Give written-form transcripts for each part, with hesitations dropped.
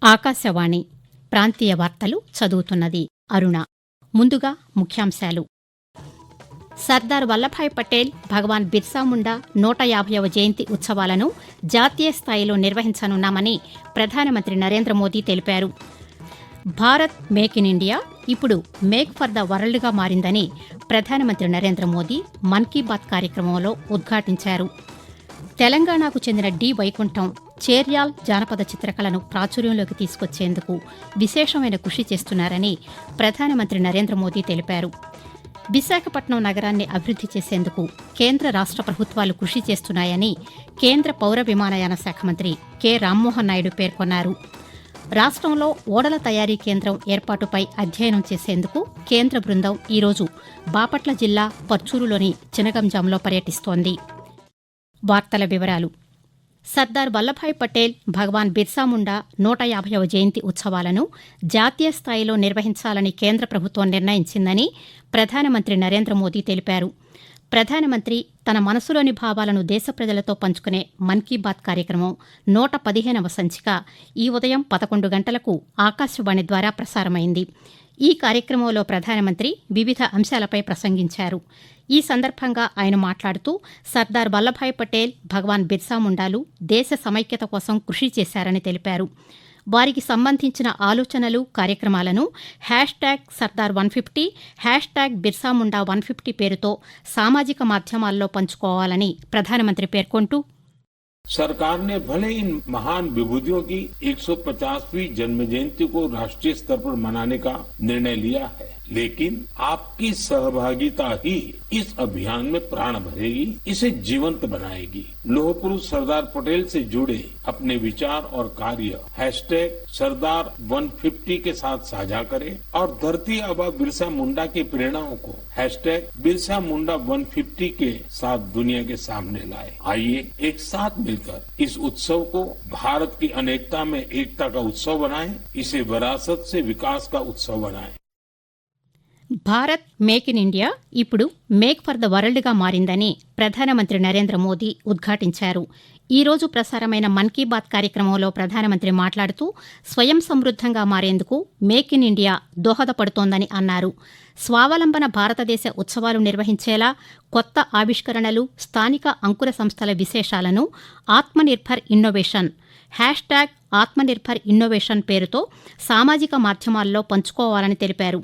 ఆకాశవాణి ప్రాంతీయ వార్తలు చదువుతున్నది అరుణ. ముందుగా ముఖ్యాంశాలు. సర్దార్ వల్లభాయ్ పటేల్, భగవాన్ బిర్సా ముండా 150వ జయంతి ఉత్సవాలను జాతీయ స్థాయిలో నిర్వహించనున్నామని ప్రధానమంత్రి నరేంద్ర మోదీ తెలిపారు. భారత్ మేక్ ఇన్ ఇండియా ఇప్పుడు మేక్ ఫర్ ద వరల్డ్గా మారిందని ప్రధానమంత్రి నరేంద్ర మోదీ మన్ కీ బాత్ కార్యక్రమంలో ఉద్ఘాటించారు. తెలంగాణకు చెందిన డి వైకుంఠం చేర్యాల్ జానపద చిత్రకళను ప్రాచుర్యంలోకి తీసుకొచ్చేందుకు విశేషమైన కృషి చేస్తున్నారని ప్రధానమంత్రి నరేంద్ర మోదీ తెలిపారు. విశాఖపట్నం నగరాన్ని అభివృద్ధి చేసేందుకు కేంద్ర రాష్ట్ర ప్రభుత్వాలు కృషి చేస్తున్నాయని కేంద్ర పౌర విమానయాన శాఖ మంత్రి కె రామ్మోహన్ నాయుడు పేర్కొన్నారు. రాష్ట్రంలో ఓడల తయారీ కేంద్రం ఏర్పాటుపై అధ్యయనం చేసేందుకు కేంద్ర బృందం ఈరోజు బాపట్ల జిల్లా పర్చూరులోని చినగంజాంలో పర్యటిస్తోంది. వార్తల వివరాలు. సర్దార్ వల్లభాయ్ పటేల్, భగవాన్ బిర్సా ముండా 150వ జయంతి ఉత్సవాలను జాతీయ స్థాయిలో నిర్వహించాలని కేంద్ర ప్రభుత్వం నిర్ణయించిందని ప్రధానమంత్రి నరేంద్ర మోదీ తెలిపారు. ప్రధానమంత్రి తన మనసులోని భావాలను దేశ ప్రజలతో పంచుకునే మన్ కీ బాత్ కార్యక్రమం 115వ సంచిక ఈ ఉదయం 11 గంటలకు ఆకాశవాణి ద్వారా ప్రసారమైంది. ఈ కార్యక్రమంలో ప్రధానమంత్రి వివిధ అంశాలపై ప్రసంగించారు. ఈ సందర్భంగా ఆయన మాట్లాడుతూ సర్దార్ వల్లభాయ్ పటేల్, భగవాన్ బిర్సా ముండాలు దేశ సమైక్యత కోసం కృషి చేశారని తెలిపారు. వారికి సంబంధించిన ఆలోచనలు, కార్యక్రమాలను #సర్దార్150, #బిర్సాముండా150 పేరుతో సామాజిక మాధ్యమాల్లో పంచుకోవాలని ప్రధానమంత్రి పేర్కొంటూ, सरकार ने भले इन महान विभूतियों की 150वीं जन्म जयंती को राष्ट्रीय स्तर पर मनाने का निर्णय लिया है, लेकिन आपकी सहभागिता ही इस अभियान में प्राण भरेगी, इसे जीवंत बनाएगी। लौह पुरुष सरदार पटेल से जुड़े अपने विचार और कार्य #सरदार150 के साथ साझा करें और धरती आबा बिरसा मुंडा की प्रेरणाओं को #बिरसामुंडा150 के साथ दुनिया के सामने लाए। आइए एक साथ मिलकर इस उत्सव को भारत की अनेकता में एकता का उत्सव बनाएं, इसे विरासत से विकास का उत्सव बनाएं। భారత్ మేక్ ఇన్ ఇండియా ఇప్పుడు మేక్ ఫర్ ద వరల్డ్గా మారిందని ప్రధానమంత్రి నరేంద్ర మోదీ ఉద్ఘాటించారు. ఈ రోజు ప్రసారమైన మన్ కీ బాత్ కార్యక్రమంలో ప్రధానమంత్రి మాట్లాడుతూ స్వయం సమృద్దంగా మారేందుకు మేక్ ఇన్ ఇండియా దోహదపడుతోందని అన్నారు. స్వావలంబన భారతదేశ ఉత్సవాలు నిర్వహించేలా కొత్త ఆవిష్కరణలు, స్థానిక అంకుర సంస్థల విశేషాలను ఆత్మనిర్భర్ ఇన్నోవేషన్ #ఆత్మనిర్భర్ ఇన్నోవేషన్ పేరుతో సామాజిక మాధ్యమాల్లో పంచుకోవాలని తెలిపారు.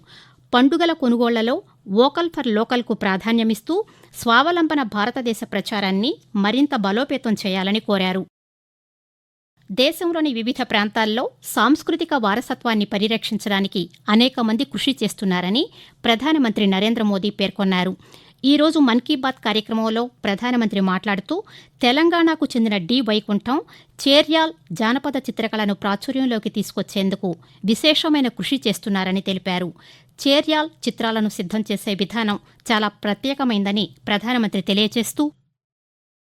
పండుగల కొనుగోళ్లలో వోకల్ ఫర్ లోకల్కు ప్రాధాన్యమిస్తూ స్వావలంబన భారతదేశ ప్రచారాన్ని మరింత బలోపేతం చేయాలని కోరారు. దేశంలోని వివిధ ప్రాంతాల్లో సాంస్కృతిక వారసత్వాన్ని పరిరక్షించడానికి అనేక మంది కృషి చేస్తున్నారని ప్రధానమంత్రి నరేంద్ర మోదీ పేర్కొన్నారు. ఈ రోజు మన్ కీ బాత్ కార్యక్రమంలో ప్రధానమంత్రి మాట్లాడుతూ తెలంగాణకు చెందిన డి వైకుంఠం చేర్యాల్ జానపద చిత్రకళను ప్రాచుర్యంలోకి తీసుకొచ్చేందుకు విశేషమైన కృషి చేస్తున్నారని తెలిపారు. చేర్యాల్ చిత్రాలను సిద్ధం చేసే విధానం చాలా ప్రత్యేకమైందని ప్రధానమంత్రి తెలియజేస్తూ,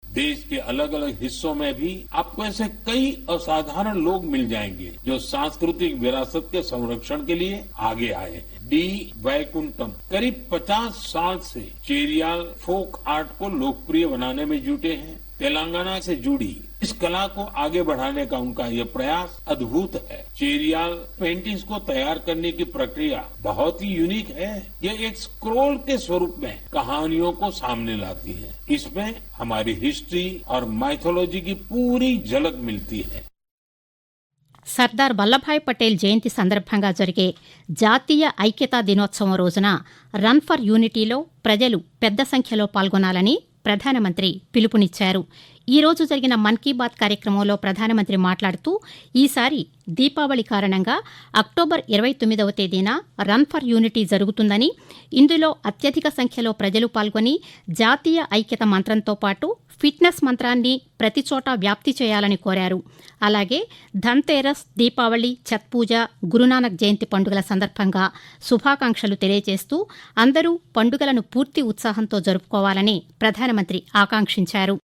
देश के अलग अलग हिस्सों में भी आपको ऐसे कई असाधारण लोग मिल जाएंगे जो सांस्कृतिक विरासत के संरक्षण के लिए आगे आए हैं। डी वैकुंठम करीब 50 साल से चेरियाल फोक आर्ट को लोकप्रिय बनाने में जुटे हैं। तेलंगाना से जुड़ी इस कला को आगे बढ़ाने का उनका ये प्रयास अद्भुत है। चेरियाल पेंटिंग्स को तैयार करने की प्रक्रिया बहुत ही यूनिक है। ये एक स्क्रोल के स्वरूप में कहानियों को सामने लाती है। इसमें हमारी हिस्ट्री और माइथोलॉजी की पूरी झलक मिलती है. సర్దార్ వల్లభాయ్ పటేల్ జయంతి సందర్భంగా జరిగే జాతీయ ఐక్యతా దినోత్సవం రోజున రన్ ఫర్ యూనిటీలో ప్రజలు పెద్ద సంఖ్యలో పాల్గొనాలని ప్రధానమంత్రి పిలుపునిచ్చారు. ఈ రోజు జరిగిన మన్ కీ బాత్ కార్యక్రమంలో ప్రధానమంత్రి మాట్లాడుతూ ఈసారి దీపావళి కారణంగా అక్టోబర్ 29వ తేదీన రన్ ఫర్ యూనిటీ జరుగుతుందని, ఇందులో అత్యధిక సంఖ్యలో ప్రజలు పాల్గొని జాతీయ ఐక్యత మంత్రంతో పాటు ఫిట్నెస్ మంత్రాన్ని ప్రతి చోటా వ్యాప్తి చేయాలని కోరారు. అలాగే ధన్తేరస్, దీపావళి, ఛత్ పూజ, గురునానక్ జయంతి పండుగల సందర్భంగా శుభాకాంక్షలు తెలియజేస్తూ అందరూ పండుగలను పూర్తి ఉత్సాహంతో జరుపుకోవాలని ప్రధానమంత్రి ఆకాంక్షించారు.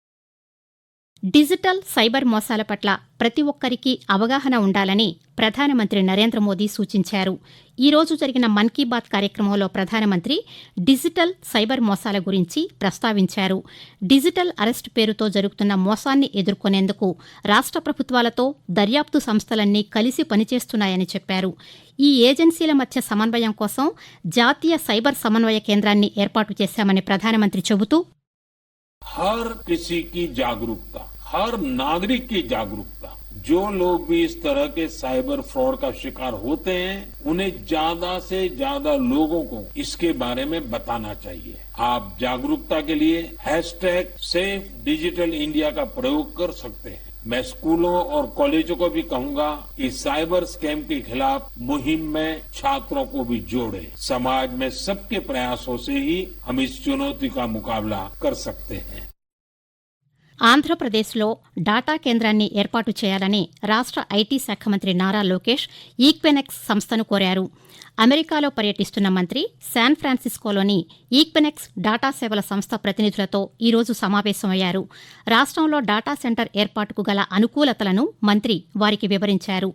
డిజిటల్ సైబర్ మోసాల పట్ల ప్రతి ఒక్కరికి అవగాహన ఉండాలని ప్రధానమంత్రి నరేంద్ర మోదీ సూచించారు. ఈ రోజు జరిగిన మన్ కీ బాత్ కార్యక్రమంలో ప్రధానమంత్రి డిజిటల్ సైబర్ మోసాల గురించి ప్రస్తావించారు. డిజిటల్ అరెస్ట్ పేరుతో జరుగుతున్న మోసాన్ని ఎదుర్కొనేందుకు రాష్ట్ర ప్రభుత్వాలతో దర్యాప్తు సంస్థలన్నీ కలిసి పనిచేస్తున్నాయని చెప్పారు. ఈ ఏజెన్సీల మధ్య సమన్వయం కోసం జాతీయ సైబర్ సమన్వయ కేంద్రాన్ని ఏర్పాటు చేశామని ప్రధానమంత్రి చెబుతూ, हर किसी की जागरूकता, हर नागरिक की जागरूकता, जो लोग भी इस तरह के साइबर फ्रॉड का शिकार होते हैं उन्हें ज्यादा से ज्यादा लोगों को इसके बारे में बताना चाहिए. आप जागरूकता के लिए #SafeDigitalIndia का प्रयोग कर सकते हैं. मैं स्कूलों और कॉलेजों को भी कहूंगा कि साइबर स्कैम के खिलाफ मुहिम में छात्रों को भी जोड़े. समाज में सबके प्रयासों से ही हम इस चुनौती का मुकाबला कर सकते हैं. ఆంధ్రప్రదేశ్లో డాటా కేంద్రాన్ని ఏర్పాటు చేయాలని రాష్ట్ర ఐటీ శాఖ మంత్రి నారా లోకేష్ ఈక్వెనెక్స్ సంస్థను కోరారు. అమెరికాలో పర్యటిస్తున్న మంత్రి శాన్ ఫ్రాన్సిస్కోలోని ఈక్వెనెక్స్ డాటా సేవల సంస్థ ప్రతినిధులతో ఈరోజు సమావేశమయ్యారు. రాష్ట్రంలో డాటా సెంటర్ ఏర్పాటుకు గల అనుకూలతలను మంత్రి వారికి వివరించారు.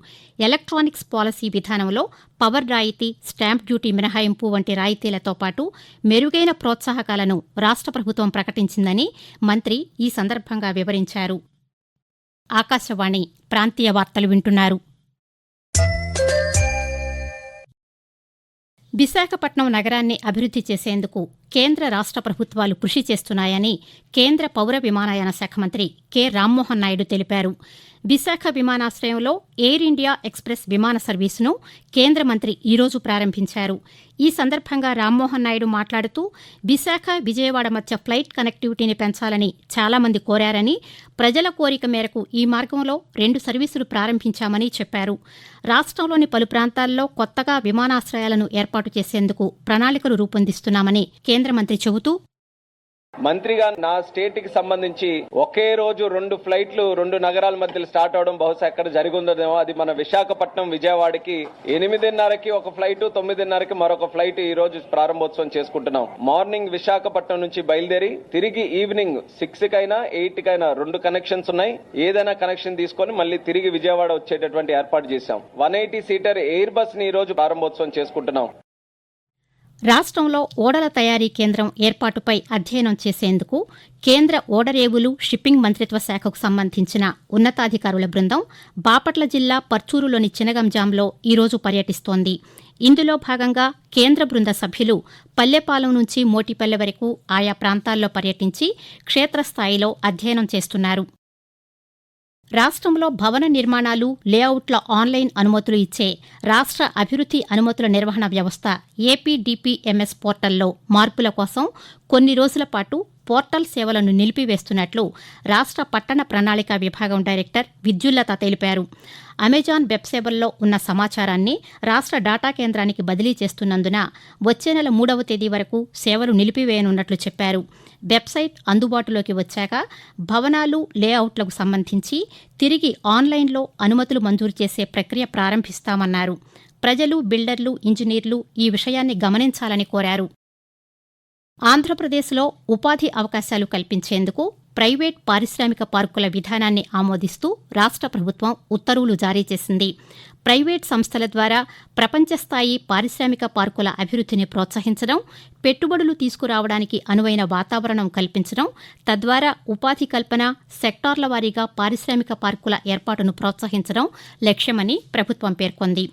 ఎలక్ట్రానిక్స్ పాలసీ విధానంలో పవర్ రాయితీ, స్టాంప్ డ్యూటీ మినహాయింపు వంటి రాయితీలతో పాటు మెరుగైన ప్రోత్సాహకాలను రాష్ట్ర ప్రభుత్వం ప్రకటించిందని మంత్రి ఈ సందర్భంగా వివరించారు. ఆకాశవాణి ప్రాంతీయ వార్తలు వింటున్నారు. విశాఖపట్నం నగరాన్ని అభివృద్ది చేసేందుకు కేంద్ర రాష్ట్ర ప్రభుత్వాలు కృషి చేస్తున్నాయని కేంద్ర పౌర విమానయాన శాఖ మంత్రి కె రామ్మోహన్ నాయుడు తెలిపారు. విశాఖ విమానాశ్రయంలో ఎయిర్ ఇండియా ఎక్స్ప్రెస్ విమాన సర్వీసును కేంద్ర మంత్రి ఈరోజు ప్రారంభించారు. ఈ సందర్భంగా రామ్మోహన్ నాయుడు మాట్లాడుతూ, విశాఖ విజయవాడ మధ్య ఫ్లైట్ కనెక్టివిటీని పెంచాలని చాలామంది కోరారని, ప్రజల కోరిక మేరకు ఈ మార్గంలో 2 సర్వీసులు ప్రారంభించామని చెప్పారు. రాష్ట్రంలోని పలు ప్రాంతాల్లో కొత్తగా విమానాశ్రయాలను ఏర్పాటు చేసేందుకు ప్రణాళికలు రూపొందిస్తున్నామని కేంద్ర మంత్రి చెబుతూ, మంత్రిగా నా స్టేట్ కి సంబంధించి ఒకే రోజు 2 ఫ్లైట్లు 2 నగరాల మధ్యలో స్టార్ట్ అవడం బహుశా ఎక్కడ జరిగిందేమో. అది మన విశాఖపట్నం విజయవాడకి 8:30కి ఒక ఫ్లైట్, 9:30కి మరొక ఫ్లైట్ ఈ రోజు ప్రారంభోత్సవం చేసుకుంటున్నాం. మార్నింగ్ విశాఖపట్నం నుంచి బయలుదేరి తిరిగి ఈవినింగ్ 6కైనా 8కైనా 2 కనెక్షన్స్ ఉన్నాయి. ఏదైనా కనెక్షన్ తీసుకొని మళ్ళీ తిరిగి విజయవాడ వచ్చేటటువంటి ఏర్పాటు చేశాం. 180 సీటర్ ఎయిర్ బస్ ని ఈ రోజు ప్రారంభోత్సవం చేసుకుంటున్నాం. రాష్ట్రంలో ఓడల తయారీ కేంద్రం ఏర్పాటుపై అధ్యయనం చేసేందుకు కేంద్ర ఓడరేవులు, షిప్పింగ్ మంత్రిత్వ శాఖకు సంబంధించిన ఉన్నతాధికారుల బృందం బాపట్ల జిల్లా పర్చూరులోని చినగంజాంలో ఈరోజు పర్యటిస్తోంది. ఇందులో భాగంగా కేంద్ర బృంద సభ్యులు పల్లెపాలెం నుంచి మోటిపల్లె వరకు ఆయా ప్రాంతాల్లో పర్యటించి క్షేత్రస్థాయిలో అధ్యయనం చేస్తున్నారు. రాష్ట్రంలో భవన నిర్మాణాలు, లేఅవుట్ల ఆన్లైన్ అనుమతులు ఇచ్చే రాష్ట్ర అభివృద్ది అనుమతుల నిర్వహణ వ్యవస్థ ఏపీడీపీఎంఎస్ పోర్టల్లో మార్పుల కోసం కొన్ని రోజుల పాటు పోర్టల్ సేవలను నిలిపివేస్తున్నట్లు రాష్ట్ర పట్టణ ప్రణాళిక విభాగం డైరెక్టర్ విద్యుల్లత తెలిపారు. అమెజాన్ వెబ్ సేవల్లో ఉన్న సమాచారాన్ని రాష్ట్ర డాటా కేంద్రానికి బదిలీ చేస్తున్నందున వచ్చే నెల 3వ తేదీ వరకు సేవలు నిలిపివేయనున్నట్లు చెప్పారు. వెబ్సైట్ అందుబాటులోకి వచ్చాక భవనాలు, లేఅవుట్లకు సంబంధించి తిరిగి ఆన్లైన్లో అనుమతులు మంజూరు చేసే ప్రక్రియ ప్రారంభిస్తామన్నారు. ప్రజలు, బిల్డర్లు, ఇంజనీర్లు ఈ విషయాన్ని గమనించాలని కోరారు. ఆంధ్రప్రదేశ్లో ఉపాధి అవకాశాలు కల్పించేందుకు ప్రైవేట్ పారిశ్రామిక పార్కుల విధానాన్ని ఆమోదిస్తూ రాష్ట్ర ప్రభుత్వం ఉత్తర్వులు జారీ చేసింది. ప్రైవేట్ సంస్థల ద్వారా ప్రపంచస్థాయి పారిశ్రామిక పార్కుల అభివృద్ధిని ప్రోత్సహించడం, పెట్టుబడులు తీసుకురావడానికి అనువైన వాతావరణం కల్పించడం, తద్వారా ఉపాధి కల్పన, సెక్టార్ల వారీగా పారిశ్రామిక పార్కుల ఏర్పాటును ప్రోత్సహించడం లక్ష్యమని ప్రభుత్వం పేర్కొంది.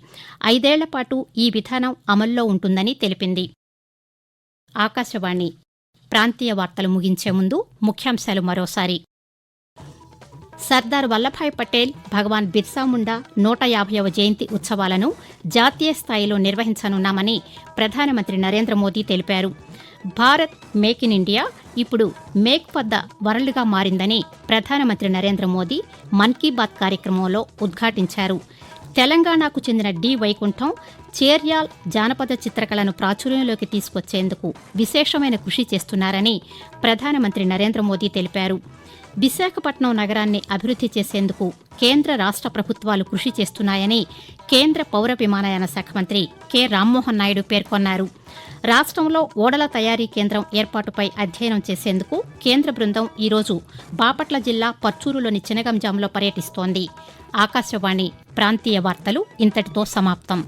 5 ఏళ్ల పాటు ఈ విధానం అమల్లో ఉంటుందని తెలిపింది. ఆకాశవాణి ప్రాంతీయ వార్తలు ముగించే ముందు ముఖ్యాంశాలు మరోసారి. సర్దార్ వల్లభాయ్ పటేల్, భగవాన్ బిర్సా ముండా 150వ జయంతి ఉత్సవాలను జాతీయ స్థాయిలో నిర్వహించనున్నామని ప్రధానమంత్రి నరేంద్ర మోదీ తెలిపారు. భారత్ మేక్ ఇన్ ఇండియా ఇప్పుడు మేక్ ఫర్ ద వరల్డ్గా మారిందని ప్రధానమంత్రి నరేంద్ర మోదీ మన్ కీ బాత్ కార్యక్రమంలో ఉద్ఘాటించారు. తెలంగాణకు చెందిన డి వైకుంఠం చేర్యాల్ జానపద చిత్రకళను ప్రాచుర్యంలోకి తీసుకొచ్చేందుకు విశేషమైన కృషి చేస్తున్నారని ప్రధానమంత్రి నరేంద్ర మోదీ తెలిపారు. విశాఖపట్నం నగరాన్ని అభివృద్ధి చేసేందుకు కేంద్ర రాష్ట్ర ప్రభుత్వాలు కృషి చేస్తున్నాయని కేంద్ర పౌర విమానయాన శాఖ మంత్రి కె రామ్మోహన్ నాయుడు పేర్కొన్నారు. రాష్ట్రంలో ఓడల తయారీ కేంద్రం ఏర్పాటుపై అధ్యయనం చేసేందుకు కేంద్ర బృందం ఈరోజు బాపట్ల జిల్లా పర్చూరులోని చినగంజాంలో పర్యటిస్తోంది. ఆకాశవాణి ప్రాంతీయ వార్తలు ఇంతటితో సమాప్తం.